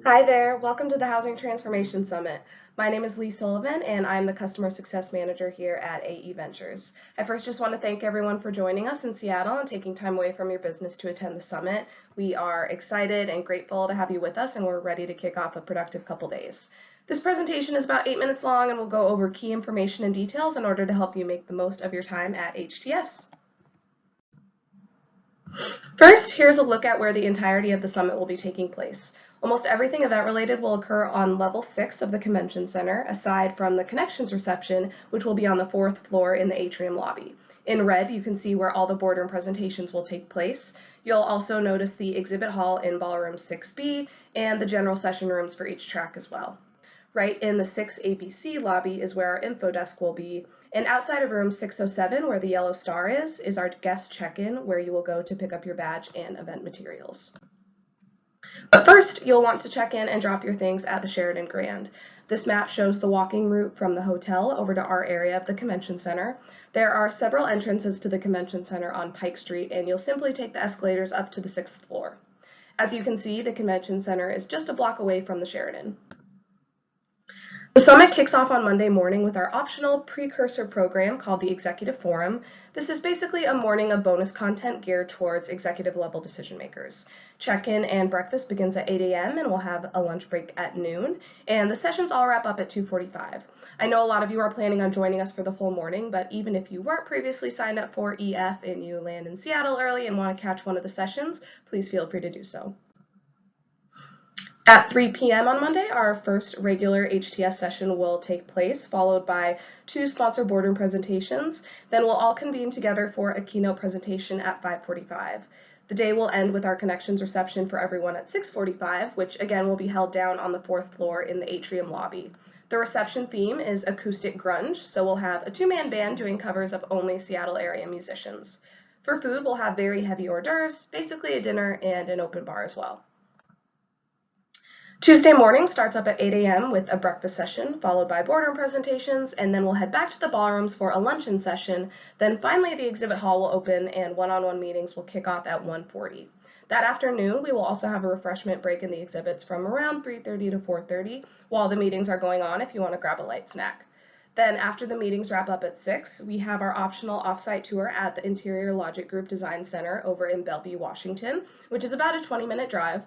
Hi there, welcome to the Housing Transformation Summit. My name is Lee Sullivan and I'm the Customer Success Manager here at AE Ventures. I first just want to thank everyone for joining us in Seattle and taking time away from your business to attend the summit. We are excited and grateful to have you with us and we're ready to kick off a productive couple days. This presentation is about 8 minutes long and we'll go over key information and details in order to help you make the most of your time at HTS. First, here's a look at where the entirety of the summit will be taking place. Almost everything event-related will occur on level 6 of the convention center, aside from the connections reception, which will be on the 4th floor in the atrium lobby. In red, you can see where all the boardroom presentations will take place. You'll also notice the exhibit hall in ballroom 6B and the general session rooms for each track as well. Right in the 6ABC lobby is where our info desk will be, and outside of room 607, where the yellow star is our guest check-in, where you will go to pick up your badge and event materials. But first, you'll want to check in and drop your things at the Sheraton Grand. This map shows the walking route from the hotel over to our area of the convention center. There are several entrances to the convention center on Pike Street, and you'll simply take the escalators up to the 6th floor. As you can see, the convention center is just a block away from the Sheraton. The summit kicks off on Monday morning with our optional precursor program called the Executive Forum. This is basically a morning of bonus content geared towards executive level decision makers. Check-in and breakfast begins at 8 a.m. and we'll have a lunch break at noon, and the sessions all wrap up at 2:45. I know a lot of you are planning on joining us for the full morning, but even if you weren't previously signed up for EF and you land in Seattle early and want to catch one of the sessions, please feel free to do so. At 3 p.m. on Monday, our first regular HTS session will take place, followed by 2 sponsor boardroom presentations. Then we'll all convene together for a keynote presentation at 5:45. The day will end with our connections reception for everyone at 6:45, which again will be held down on the 4th floor in the atrium lobby. The reception theme is acoustic grunge, so we'll have a 2-man band doing covers of only Seattle area musicians. For food, we'll have very heavy hors d'oeuvres, basically a dinner and an open bar as well. Tuesday morning starts up at 8 a.m. with a breakfast session, followed by boardroom presentations, and then we'll head back to the ballrooms for a luncheon session. Then finally the exhibit hall will open and one-on-one meetings will kick off at 1:40. That afternoon, we will also have a refreshment break in the exhibits from around 3:30 to 4:30 while the meetings are going on if you want to grab a light snack. Then after the meetings wrap up at 6, we have our optional offsite tour at the Interior Logic Group Design Center over in Bellevue, Washington, which is about a 20-minute drive.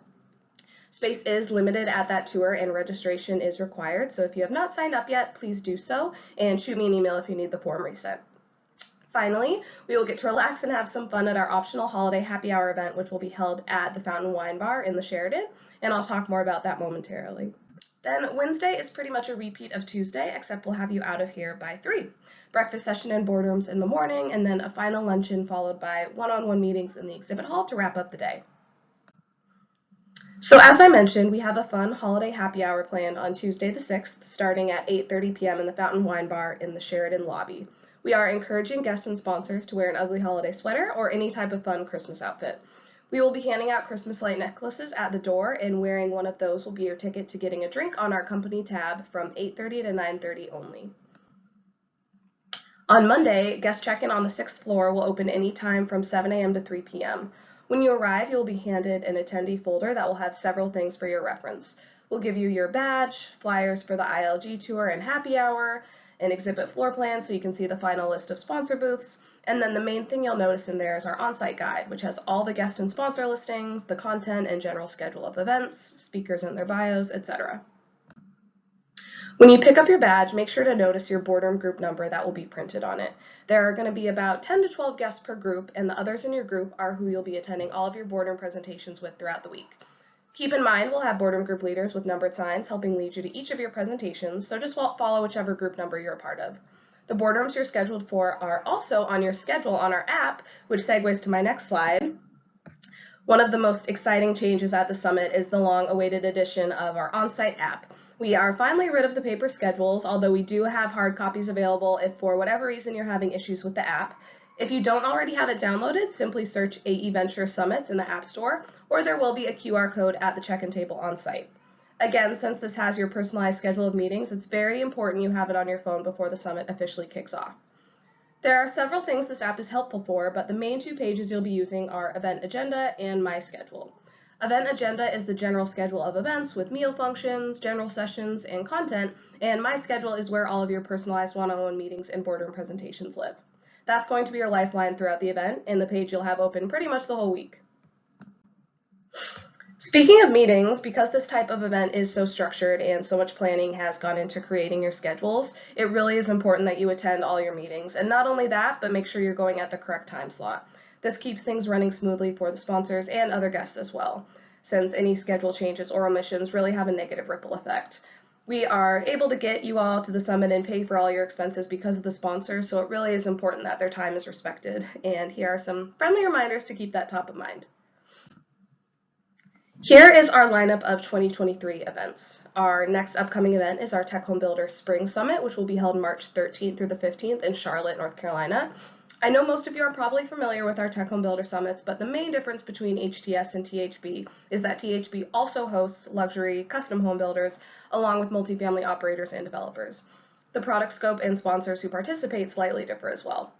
Space is limited at that tour and registration is required, so if you have not signed up yet, please do so and shoot me an email if you need the form resent. Finally, we will get to relax and have some fun at our optional holiday happy hour event, which will be held at the Fountain Wine Bar in the Sheraton, and I'll talk more about that momentarily. Then Wednesday is pretty much a repeat of Tuesday, except we'll have you out of here by 3. Breakfast session and boardrooms in the morning, and then a final luncheon followed by one-on-one meetings in the exhibit hall to wrap up the day. So as I mentioned, we have a fun holiday happy hour planned on Tuesday the 6th, starting at 8:30 p.m. in the Fountain Wine Bar in the Sheraton lobby. We are encouraging guests and sponsors to wear an ugly holiday sweater or any type of fun Christmas outfit. We will be handing out Christmas light necklaces at the door, and wearing one of those will be your ticket to getting a drink on our company tab from 8:30 to 9:30 only. On Monday, guest check-in on the 6th floor will open any time from 7 a.m. to 3 p.m. When you arrive, you'll be handed an attendee folder that will have several things for your reference. We'll give you your badge, flyers for the ILG tour and happy hour, an exhibit floor plan so you can see the final list of sponsor booths, and then the main thing you'll notice in there is our on-site guide, which has all the guest and sponsor listings, the content and general schedule of events, speakers and their bios, etc. When you pick up your badge, make sure to notice your boardroom group number that will be printed on it. There are going to be about 10 to 12 guests per group, and the others in your group are who you'll be attending all of your boardroom presentations with throughout the week. Keep in mind, we'll have boardroom group leaders with numbered signs helping lead you to each of your presentations, so just follow whichever group number you're a part of. The boardrooms you're scheduled for are also on your schedule on our app, which segues to my next slide. One of the most exciting changes at the summit is the long-awaited addition of our on-site app. We are finally rid of the paper schedules, although we do have hard copies available if for whatever reason you're having issues with the app. If you don't already have it downloaded, simply search AE Venture Summits in the App Store, or there will be a QR code at the check-in table on site. Again, since this has your personalized schedule of meetings, it's very important you have it on your phone before the summit officially kicks off. There are several things this app is helpful for, but the main 2 pages you'll be using are Event Agenda and My Schedule. Event agenda is the general schedule of events with meal functions, general sessions, and content, and my schedule is where all of your personalized one-on-one meetings and boardroom presentations live. That's going to be your lifeline throughout the event and the page you'll have open pretty much the whole week. Speaking of meetings, because this type of event is so structured and so much planning has gone into creating your schedules, it really is important that you attend all your meetings. And not only that, but make sure you're going at the correct time slot. This keeps things running smoothly for the sponsors and other guests as well, since any schedule changes or omissions really have a negative ripple effect. We are able to get you all to the summit and pay for all your expenses because of the sponsors, so it really is important that their time is respected. And here are some friendly reminders to keep that top of mind. Here is our lineup of 2023 events. Our next upcoming event is our Tech Home Builder Spring Summit, which will be held March 13th through the 15th in Charlotte, North Carolina. I know most of you are probably familiar with our Tech Home Builder Summits, but the main difference between HTS and THB is that THB also hosts luxury custom home builders along with multifamily operators and developers. The product scope and sponsors who participate slightly differ as well.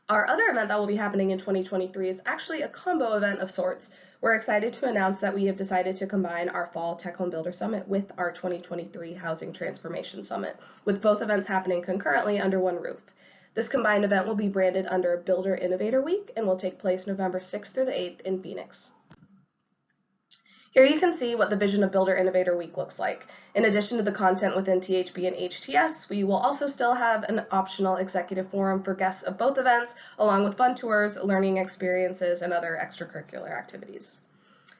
Our other event that will be happening in 2023 is actually a combo event of sorts. We're excited to announce that we have decided to combine our Fall Tech Home Builder Summit with our 2023 Housing Transformation Summit, with both events happening concurrently under one roof. This combined event will be branded under Builder Innovator Week and will take place November 6th through the 8th in Phoenix. Here you can see what the vision of Builder Innovator Week looks like. In addition to the content within THB and HTS, we will also still have an optional executive forum for guests of both events, along with fun tours, learning experiences, and other extracurricular activities.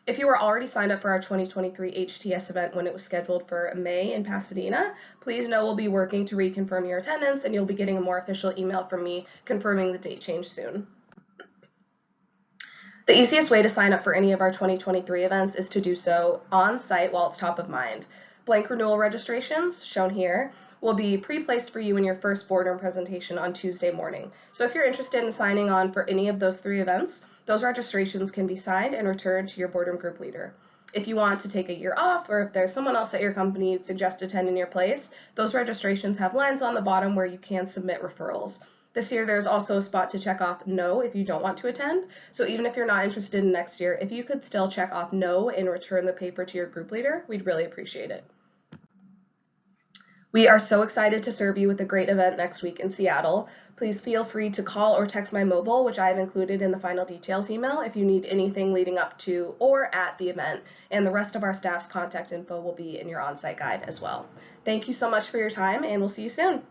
If you were already signed up for our 2023 HTS event when it was scheduled for May in Pasadena, please know we'll be working to reconfirm your attendance and you'll be getting a more official email from me confirming the date change soon. The easiest way to sign up for any of our 2023 events is to do so on site while it's top of mind. Blank renewal registrations, shown here, will be pre-placed for you in your first boardroom presentation on Tuesday morning. So if you're interested in signing on for any of those 3 events, those registrations can be signed and returned to your boardroom group leader. If you want to take a year off, or if there's someone else at your company you'd suggest attend in your place, those registrations have lines on the bottom where you can submit referrals. This year, there's also a spot to check off no if you don't want to attend. So even if you're not interested in next year, if you could still check off no and return the paper to your group leader, we'd really appreciate it. We are so excited to serve you with a great event next week in Seattle. Please feel free to call or text my mobile, which I have included in the final details email if you need anything leading up to or at the event, and the rest of our staff's contact info will be in your on-site guide as well. Thank you so much for your time, and we'll see you soon.